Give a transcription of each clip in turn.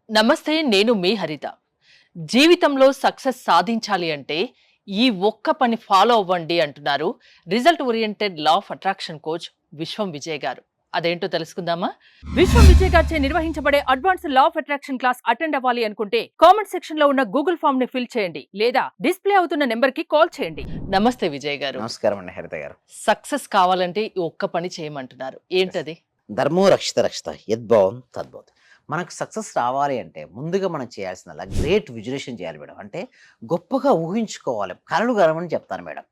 నమస్తే, నేను మీ హరిత. జీవితంలో సక్సెస్ సాధించాలి అంటే ఈ ఒక్క పని ఫాలో అవ్వండి అంటున్నారు result oriented law of attraction coach విశ్వం విజయ్ గారు. అదేంటో తెలుసుకుందామా? విశ్వం విజయ్ గారిచే నిర్వహించబడే advance law of attraction class attend అవ్వాలి అనుకుంటే కామెంట్ సెక్షన్ లో ఉన్న గూగుల్ ఫామ్ ని ఫిల్ చేయండి లేదా డిస్ప్లే అవుతున్న నెంబర్ కి కాల్ చేయండి. నమస్తే విజయ్ గారు. నమస్కారం అండి హరిత గారు. సక్సెస్ కావాలంటే ఈ ఒక్క పని చేయమంటున్నారు, ఏంటది? ధర్మో రక్షిత రక్షిత యద్భావం తద్భవతి. మనకు సక్సెస్ రావాలి అంటే ముందుగా మనం చేయాల్సిందల్లా గ్రేట్ విజులేషన్ చేయాలి మేడం. అంటే గొప్పగా ఊహించుకోవాలి, కళలు కలమని చెప్తాను మేడం.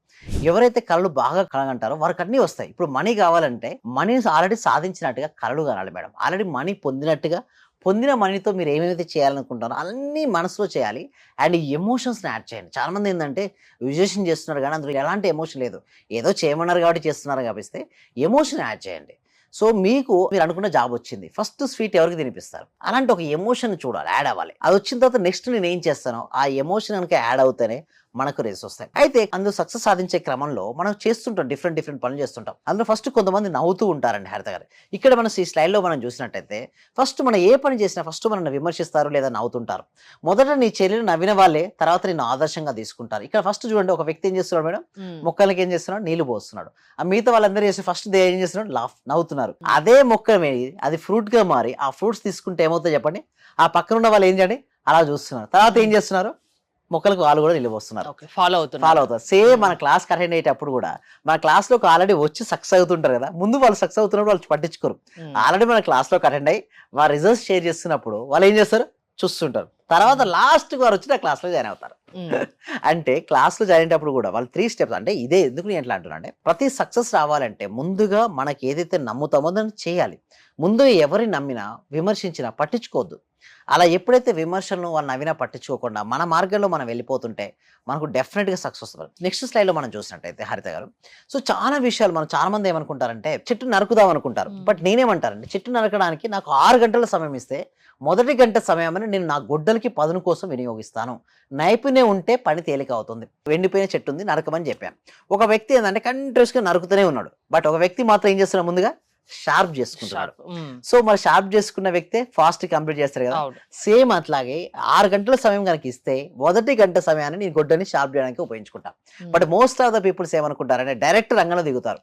ఎవరైతే కళలు బాగా కలగంటారో వారికి అన్నీ వస్తాయి. ఇప్పుడు మనీ కావాలంటే మనీ ఆల్రెడీ సాధించినట్టుగా కళలు కనాలి మేడం. ఆల్రెడీ మనీ పొందినట్టుగా, పొందిన మనీతో మీరు ఏమేమైతే చేయాలనుకుంటారో అన్నీ మనసులో చేయాలి. అండ్ ఈ ఎమోషన్స్ని యాడ్ చేయండి. చాలామంది ఏంటంటే విజులేషన్ చేస్తున్నారు కానీ అందులో ఎలాంటి ఎమోషన్ లేదు, ఏదో చేయమన్నారు కాబట్టి చేస్తున్నారు కాబట్టి ఎమోషన్ యాడ్ చేయండి. సో మీరు అనుకున్న జాబ్ వచ్చింది, ఫస్ట్ స్వీట్ ఎవరికి తినిపిస్తారు? అలాంటి ఒక ఎమోషన్ చూడాలి, యాడ్ అవ్వాలి. అది వచ్చిన తర్వాత నెక్స్ట్ నేను ఏం చేస్తానో ఆ ఎమోషన్ కనుక యాడ్ అవుతేనే మనకు రేస్ వస్తాయి. అయితే అందులో సక్సెస్ సాధించే క్రమంలో మనం చేస్తుంటాం, డిఫరెంట్ పనులు చేస్తుంటాం. అందులో ఫస్ట్ కొంతమంది నవ్వుతూ ఉంటారండి హరిత గారు. ఇక్కడ మనం ఈ స్లైడ్లో మనం చూసినట్టయితే ఫస్ట్ మనం ఏ పని చేసినా ఫస్ట్ మనం విమర్శిస్తారు లేదా నవ్వుతుంటారు. మొదట నీ చెల్లెలు నవ్విన వాళ్ళే తర్వాత నేను ఆదర్శంగా తీసుకుంటారు. ఇక్కడ ఫస్ట్ చూడండి, ఒక వ్యక్తి ఏం చేస్తున్నాడు మేడం, మొక్కలకి ఏం చేస్తున్నాడు, నీళ్లు పోస్తున్నాడు. ఆ మిగతా వాళ్ళందరూ చేసి ఫస్ట్ ఏం చేస్తున్నాడు, నవ్వుతున్నారు. అదే మొక్క అది ఫ్రూట్ గా మారి ఆ ఫ్రూట్స్ తీసుకుంటే ఏమవుతుందో చెప్పండి, ఆ పక్కన ఉన్న వాళ్ళు ఏం చేయండి అలా చూస్తున్నారు. తర్వాత ఏం చేస్తున్నారు, మొక్కలకు వాళ్ళు కూడా నిలబోస్తున్నారు, ఫాలో అవుతారు. సేమ్ మన క్లాస్ అటెండ్ అయ్యేటప్పుడు కూడా మన క్లాస్ లోకి ఆల్రెడీ వచ్చి సక్సెస్ అవుతుంటారు కదా, ముందు వాళ్ళు సక్సెస్ అవుతున్నప్పుడు వాళ్ళు పట్టించుకోరు. ఆల్రెడీ మన క్లాస్ లోకి అటెండ్ అయ్యి వాళ్ళ రిజల్ట్స్ షేర్ చేస్తున్నప్పుడు వాళ్ళు ఏం చేస్తారు, చూస్తుంటారు. తర్వాత లాస్ట్ వారు వచ్చి క్లాస్ లో జాయిన్ అవుతారు. అంటే క్లాస్ లో జాయిన్ అయినప్పుడు కూడా వాళ్ళు 3 స్టెప్స్. అంటే ఇదే ఎందుకు నేను ఎట్లా అంటున్నా అంటే, ప్రతి సక్సెస్ రావాలంటే ముందుగా మనకి ఏదైతే నమ్ముతామో దాన్ని చేయాలి. ముందు ఎవరిని నమ్మినా విమర్శించినా పట్టించుకోవద్దు. అలా ఎప్పుడైతే విమర్శలను వాళ్ళు నవ్వినా పట్టించుకోకుండా మన మార్గంలో మనం వెళ్ళిపోతుంటే మనకు డెఫినెట్గా సక్సెస్ వస్తుంది. నెక్స్ట్ స్లైడ్లో మనం చూసినట్టయితే హరిత గారు, సో చాలా విషయాలు మనం చాలా మంది ఏమనుకుంటారంటే చెట్టు నరుకుదాం అనుకుంటారు. బట్ నేనేమంటారంటే చెట్టు నరకడానికి నాకు 6 గంటల సమయం ఇస్తే మొదటి గంట సమయాన్ని నేను నా గొడ్డలకి పదును కోసం వినియోగిస్తాను. నైపుణ్యం ఉంటే పని తేలిక అవుతుంది. ఎండిపోయిన చెట్టు ఉంది నరకమని చెప్పాను. ఒక వ్యక్తి ఏంటంటే కంటిన్యూస్గా నరుకుతూనే ఉన్నాడు. బట్ ఒక వ్యక్తి మాత్రం ఏం చేస్తున్నాడు, ముందుగా షార్ప్ చేసుకుంటున్నాడు. సో మరి షార్ప్ చేసుకున్న వ్యక్తే ఫాస్ట్ కంప్లీట్ చేస్తారు కదా. సేమ్ అట్లాగే 6 గంటల సమయం కనుక ఇస్తే మొదటి గంట సమయాన్ని నేను గొడ్డని షార్ప్ చేయడానికి ఉపయోగించుకుంటా. But most of the peoples ఏమనుకుంటారంటే డైరెక్ట్ రంగంలో దిగుతారు.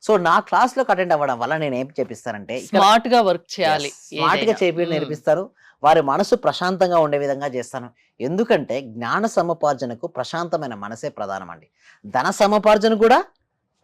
సో నా క్లాస్ లో అటెండ్ అవ్వడం వల్ల నేను ఏం చేపిస్తానంటే స్మార్ట్ గా వర్క్ చేయాలి, స్మార్ట్ గా చేపి నేర్పిస్తాను. వారి మనసు ప్రశాంతంగా ఉండే విధంగా చేస్తాను. ఎందుకంటే జ్ఞాన సముపార్జనకు ప్రశాంతమైన మనసే ప్రధానం అండి. ధన సముపార్జన కూడా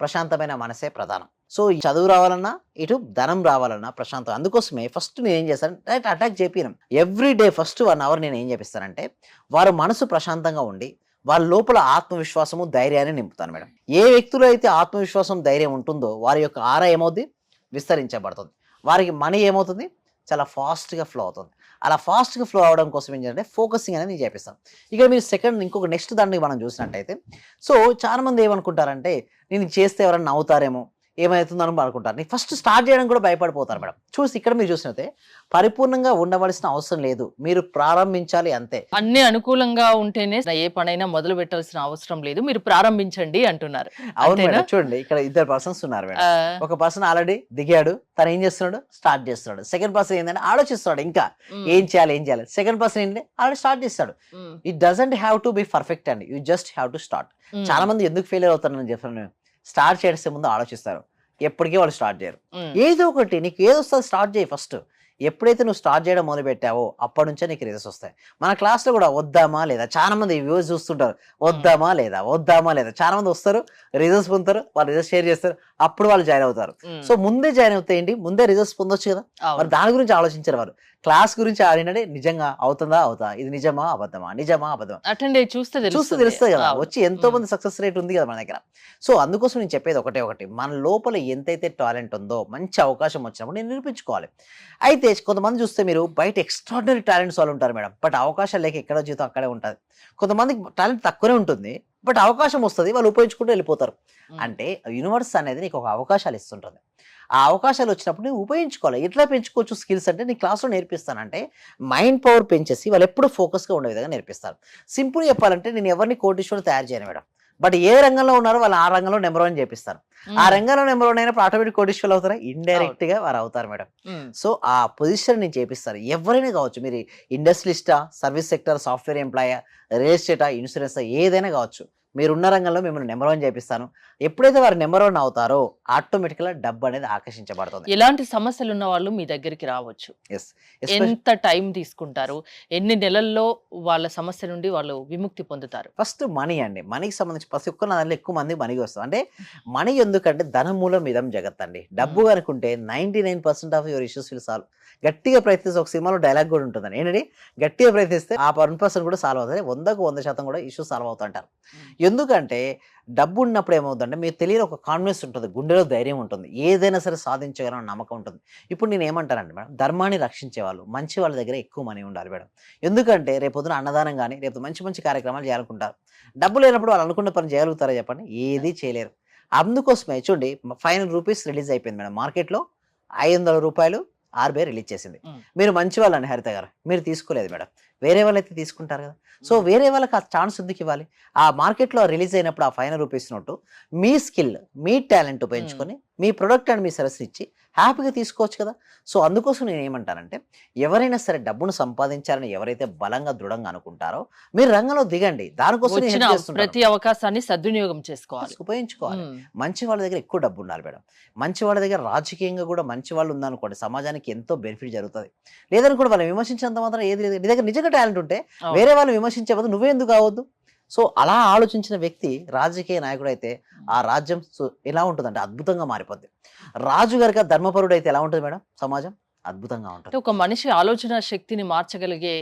ప్రశాంతమైన మనసే ప్రధానం. సో ఈ చదువు రావాలన్నా ఇటు ధనం రావాలన్నా ప్రశాంతం. అందుకోసమే ఫస్ట్ నేను ఏం చేస్తాను, డైరెక్ట్ అటాక్ చేపినాం. ఎవ్రీ డే ఫస్ట్ 1 అవర్ నేను ఏం చేపిస్తానంటే వారు మనసు ప్రశాంతంగా ఉండి వాళ్ళ లోపల ఆత్మవిశ్వాసము ధైర్యాన్ని నింపుతాను మేడం. ఏ వ్యక్తిలో అయితే ఆత్మవిశ్వాసం ధైర్యం ఉంటుందో వారి యొక్క ఆరా ఏమవుతుంది, విస్తరించబడుతుంది. వారికి మనీ ఏమవుతుంది, చాలా ఫాస్ట్గా ఫ్లో అవుతుంది. అలా ఫాస్ట్గా ఫ్లో అవడం కోసం ఏం చేయాలంటే ఫోకసింగ్ అనేది నేను చేపిస్తాను. ఇక మీరు ఇంకొక నెక్స్ట్ దాన్ని మనం చూసినట్టయితే, సో చాలా మంది ఏమనుకుంటారంటే నేను చేస్తే ఎవరైనా నవ్వుతారేమో, ఏమవుతుందని అనుకుంటారు. నేను ఫస్ట్ స్టార్ట్ చేయడం కూడా భయపడిపోతారు మేడం. ఇక్కడ మీరు చూసినట్టే పరిపూర్ణంగా ఉండవలసిన అవసరం లేదు, మీరు ప్రారంభించాలి అంతే. అన్ని అనుకూలంగా ఉంటేనే ఏ పనైనా మొదలు పెట్టాల్సిన అవసరం లేదు, మీరు ప్రారంభించండి అంటున్నారు. అవును మేడం. చూడండి ఇక్కడ 2 పర్సన్స్ ఉన్నారు మేడం. ఒక పర్సన్ ఆల్రెడీ దిగాడు, తను ఏం చేస్తున్నాడు, స్టార్ట్ చేస్తున్నాడు. సెకండ్ పర్సన్ ఏంటంటే ఆలోచిస్తున్నాడు ఇంకా ఏం చేయాలి. సెకండ్ పర్సన్ ఏంటంటే ఆల్రెడీ స్టార్ట్ చేస్తాడు. It doesn't have to be perfect అండి, you just have to start. చాలా మంది ఎందుకు ఫెయిల్ అవుతారని చెప్పాను, స్టార్ట్ చేసే ముందు ఆలోచిస్తారు, ఎప్పటికీ వాళ్ళు స్టార్ట్ చేయరు. ఏదో ఒకటి నీకు ఏది వస్తుంది స్టార్ట్ చేయి ఫస్ట్. ఎప్పుడైతే నువ్వు స్టార్ట్ చేయడం మొదలు పెట్టావో అప్పటి నుంచే నీకు రిజల్ట్స్ వస్తాయి. మన క్లాస్లో కూడా వద్దామా లేదా, చాలా మంది వ్యూస్ చూస్తుంటారు, వద్దామా లేదా చాలా మంది వస్తారు, రిజల్ట్స్ పొందుతారు, వాళ్ళు రిజల్ట్స్ షేర్ చేస్తారు, అప్పుడు వాళ్ళు జాయిన్ అవుతారు. సో ముందే జాయిన్ అవుతే ఏంటి, ముందే రిజల్ట్స్ పొందొచ్చు కదా. మరి దాని గురించి ఆలోచించారు వారు. క్లాస్ గురించి ఆడినంటే నిజంగా అవుతుందా, ఇది నిజమా అబద్ధమా అటెండ్ అయ్యి చూస్తే తెలుస్తుంది కదా. వచ్చి ఎంతో మంది సక్సెస్ రేట్ ఉంది కదా మన దగ్గర. సో అందుకోసం నేను చెప్పేది ఒకటి, మన లోపల ఎంతైతే టాలెంట్ ఉందో మంచి అవకాశం వచ్చినప్పుడు నేను నిరూపించుకోవాలి. అయితే కొంతమంది చూస్తే మీరు బయట ఎక్స్ట్రాడినరీ టాలెంట్స్ వాళ్ళు ఉంటారు మేడం, బట్ అవకాశాలు లేక ఎక్కడ జీవితం అక్కడే ఉంటుంది. కొంతమందికి టాలెంట్ తక్కువనే ఉంటుంది, బట్ అవకాశం వస్తుంది, వాళ్ళు ఉపయోగించుకుంటూ వెళ్ళిపోతారు. అంటే యూనివర్స్ అనేది నీకు ఒక అవకాశాలు ఇస్తుంటుంది. ఆ అవకాశాలు వచ్చినప్పుడు నువ్వు ఉపయోగించుకోవాలి. ఎట్లా పెంచుకోవచ్చు స్కిల్స్ అంటే నీ క్లాస్లో నేర్పిస్తానంటే మైండ్ పవర్ పెంచేసి వాళ్ళు ఎప్పుడు ఫోకస్గా ఉండే విధంగా నేర్పిస్తారు. సింపుల్ చెప్పాలంటే నేను ఎవరిని కోటీశ్వరులు తయారు చేయను మేడం, బట్ ఏ రంగంలో ఉన్నారో వాళ్ళు ఆ రంగంలో నెంబర్ వన్ చేపిస్తారు. ఆ రంగంలో నెంబర్ వన్ అయినప్పుడు ఆటోమేటిక్ కోటీశ్వరులు అవుతారా? ఇండైరెక్ట్ గా వారు అవుతారు మేడం. సో ఆ పొజిషన్ నేను చేపిస్తాను. ఎవరైనా కావచ్చు, మీరు ఇండస్ట్రియలిస్టా, సర్వీస్ సెక్టర్, సాఫ్ట్వేర్ ఎంప్లాయా, రియల్ ఎస్టేటా, ఇన్సూరెన్స్ ఏదైనా కావచ్చు, మీరున్న రంగంలో మిమ్మల్ని నెంబర్ వన్ చేపిస్తాను. ఎప్పుడైతే వారు నెంబర్ వన్ అవుతారో ఆటోమేటిక్గా డబ్బు అనేది ఆకర్షించబడుతుంది. ఎలాంటి సమస్యలు ఉన్న వాళ్ళు మీ దగ్గరికి రావచ్చు? ఎస్, ఎంత టైం తీసుకుంటారు? ఎన్ని నెలల్లో వాళ్ళ సమస్య నుండి వాళ్ళు విముక్తి పొందుతారు? ఫస్ట్ మనీ అండి. మనీకి సంబంధించి ప్రతి ఒక్క దాంట్లో ఎక్కువ మంది మనీకి వస్తుంది. అంటే మనీ ఎందుకంటే ధనమూలం ఇదం జగత్ అండి. డబ్బు అనుకుంటే 99% of your issues will solve. గట్టిగా ప్రయత్నిస్తే ఒక సినిమాలో డైలాగ్ కూడా ఉంటుందండి. ఏంటంటే గట్టిగా ప్రయత్నిస్తే ఆ 1% కూడా సాల్వ్ అవుతుంది. 100% కూడా ఇష్యూస్ సాల్వ్ అవుతుంటారు. ఎందుకంటే డబ్బు ఉన్నప్పుడు ఏమవుతుందంటే మీకు తెలియని ఒక కాన్ఫిడెన్స్ ఉంటుంది, గుండెలో ధైర్యం ఉంటుంది, ఏదైనా సరే సాధించగలన నమ్మకం ఉంటుంది. ఇప్పుడు నేను ఏమంటానండి మేడం, ధర్మాన్ని రక్షించే వాళ్ళు మంచి వాళ్ళ దగ్గర ఎక్కువ మనీ ఉండాలి మేడం. ఎందుకంటే రేపొద్దున అన్నదానం కానీ రేపు మంచి మంచి కార్యక్రమాలు చేయాలనుకుంటారు. డబ్బు లేనప్పుడు వాళ్ళు అనుకున్న పని చేయగలుగుతారా చెప్పండి? ఏది చేయలేరు. అందుకోసమే చూడండి, ₹500 రిలీజ్ అయిపోయింది మేడం మార్కెట్లో. ₹500 ఆర్‌బీఐ రిలీజ్ చేసింది. మీరు మంచి వాళ్ళండి హరిత గారు, మీరు తీసుకోలేదు మేడం. వేరే వాళ్ళైతే తీసుకుంటారు కదా. సో వేరే వాళ్ళకి ఆ ఛాన్స్ ఎందుకు ఇవ్వాలి? ఆ మార్కెట్లో రిలీజ్ అయినప్పుడు ఆ ₹500 నోటు మీ స్కిల్, మీ టాలెంట్ ఉపయోగించుకొని మీ ప్రొడక్ట్ అండ్ మీ సర్వీస్ ఇచ్చి హ్యాపీగా తీసుకోవచ్చు కదా. సో అందుకోసం నేను ఏమంటానంటే, ఎవరైనా సరే డబ్బును సంపాదించాలని ఎవరైతే బలంగా దృఢంగా అనుకుంటారో మీరు రంగంలో దిగండి. దానికోసం నేను వచ్చిన help చేస్తుంటాను. ప్రతి అవకాశాన్ని సద్వినియోగం చేసుకోవాలి. ఉపయోగించుకోవాలి. ఉమ్. మంచి వాళ్ళ దగ్గర ఎక్కువ డబ్బు ఉండాలి మేడం. మంచి వాళ్ళ దగ్గర రాజకీయంగా కూడా మంచి వాళ్ళు ఉందనుకోండి, సమాజానికి ఎంతో బెనిఫిట్ జరుగుతుంది. లేదనుకోండి వాళ్ళని విమర్శించినంత మాత్రం ఏది లేదు. నీ దగ్గర నిజంగా టాలెంట్ ఉంటే అవును. వేరే వాళ్ళు విమర్శించే బదులు నువ్వే ఎందుకు కావద్దు? సో అలా ఆలోచించిన వ్యక్తి రాజకీయ నాయకుడు అయితే ఆ రాజ్యం ఎలా ఉంటుందంటే అద్భుతంగా మారిపోద్ది. రాజు గనుక ధర్మపరుడు అయితే ఎలా ఉంటుంది మేడం సమాజం? అద్భుతంగా అంటే ఉంటుంది. ఒక మనిషి ఆలోచన శక్తిని మార్చగలిగే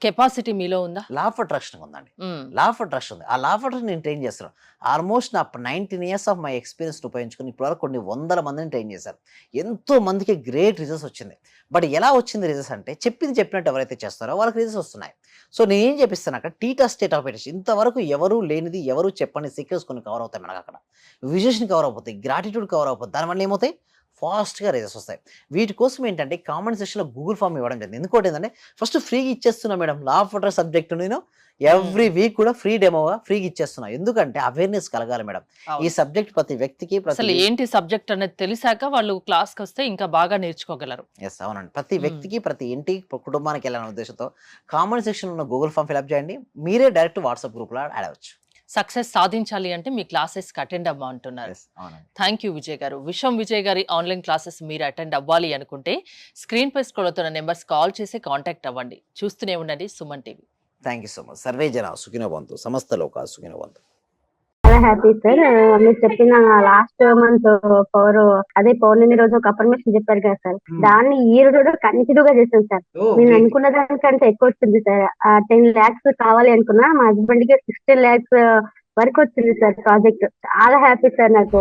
కెపాసిటీ మీలో ఉందా? లా ఆఫ్ అట్రాక్షన్ ఉందండి. ఉమ్. లా ఆఫ్ అట్రాక్షన్ ఉంది. ఆ లా ఆఫ్ అట్రాక్షన్ నేను ట్రైన్ చేస్తున్నాను. ఆల్మోస్ట్ నా 19 ఇయర్స్ ఆఫ్ మై ఎక్స్పీరియన్స్ ఉపయోగించుకొని ఇప్పటివరకు కొన్ని వందల మందిని ట్రైన్ చేశాను. ఎంతో మందికి గ్రేట్ రిజల్ట్స్ వచ్చింది. బట్ ఎలా వచ్చింది రిజల్ట్స్ అంటే, చెప్పింది చెప్పినట్టు ఎవరైతే చేస్తారో వాళ్ళకి రిజల్ట్స్ వస్తున్నాయి. సో నేనేం చెప్పిస్తాను అక్కడ, టీటా స్టేట్ ఆఫ్ మెడిటేషన్. ఇంతవరకు ఎవరు లేనిది, ఎవరు చెప్పని సీక్రెట్స్ కొన్ని కవర్ అవుతాయి మనకు అక్కడ. విజన్ కవర్ అయిపోతాయి, గ్రాటిట్యూడ్ కవర్ అయిపోతుంది. దానివల్ల ఏమవుతాయి? ఫాస్ట్గా రిజల్ట్స్ వస్తాయి. వీటి కోసం ఏంటంటే కామెంట్ సెక్షన్లో గూగుల్ ఫామ్ ఇవ్వడం జరిగింది. ఎందుకంటే ఏంటంటే ఫస్ట్ ఫ్రీగా ఇచ్చేస్తున్నా madam law of attraction subject నేను ఎవ్రీ వీక్ కూడా ఫ్రీ డెమోగా ఫ్రీగా ఇచ్చేస్తున్నా. ఎందుకంటే అవేర్నెస్ కలగాలి మేడం. ఈ అవును. సబ్జెక్ట్ ప్రతి వ్యక్తికి అసలు ఏంటి సబ్జెక్ట్ అనేది తెలిసాక వాళ్ళు క్లాస్కి వస్తే ఇంకా బాగా నేర్చుకోగలరు. ఎస్ అవునండి. ప్రతి వ్యక్తికి ప్రతి ఇంటికి కుటుంబానికి వెళ్ళాలనే ఉద్దేశంతో కామెంట్ సెక్షన్ ఉన్న గూగుల్ ఫామ్ ఫిల్అప్ చేయండి. మీరే డైరెక్ట్ వాట్సాప్ గ్రూప్లో యాడ్ అవ్వచ్చు. సక్సెస్ సాధించాలి అంటే మీ క్లాసెస్కి అటెండ్ అవ్వమంటున్నారు. ఎస్ అవునండి. థ్యాంక్ యూ విజయ్ గారు. విశ్వం విజయ్ గారి ఆన్లైన్ క్లాసెస్ మీరు అటెండ్ అవ్వాలి అనుకుంటే స్క్రీన్ పై స్క్రోల్ అవుతున్న నెంబర్స్ కాల్ చేసి కాంటాక్ట్ అవ్వండి. చూస్తూనే ఉండండి Suman TV. Thank you so much. Survey జన సుఖినో భవంతు, సమస్త లోకా సుఖినో భవంతు. చాలా హ్యాపీ సార్. మీరు చెప్పిన లాస్ట్ మంత్ అదే పౌర్ణమి రోజు ఒక అఫర్మేషన్ చెప్పారు కదా సార్, దాన్ని ఈ రోజు కూడా కంటిన్యూ గా చేశాను సార్. నేను అనుకున్న దానికంటే ఎక్కువ వచ్చింది సార్. 10 lakhs కావాలి అనుకున్నా, మా హస్బెండ్ కి 16 lakhs వరకు వచ్చింది సార్ ప్రాజెక్ట్. చాలా హ్యాపీ సార్ నాకు.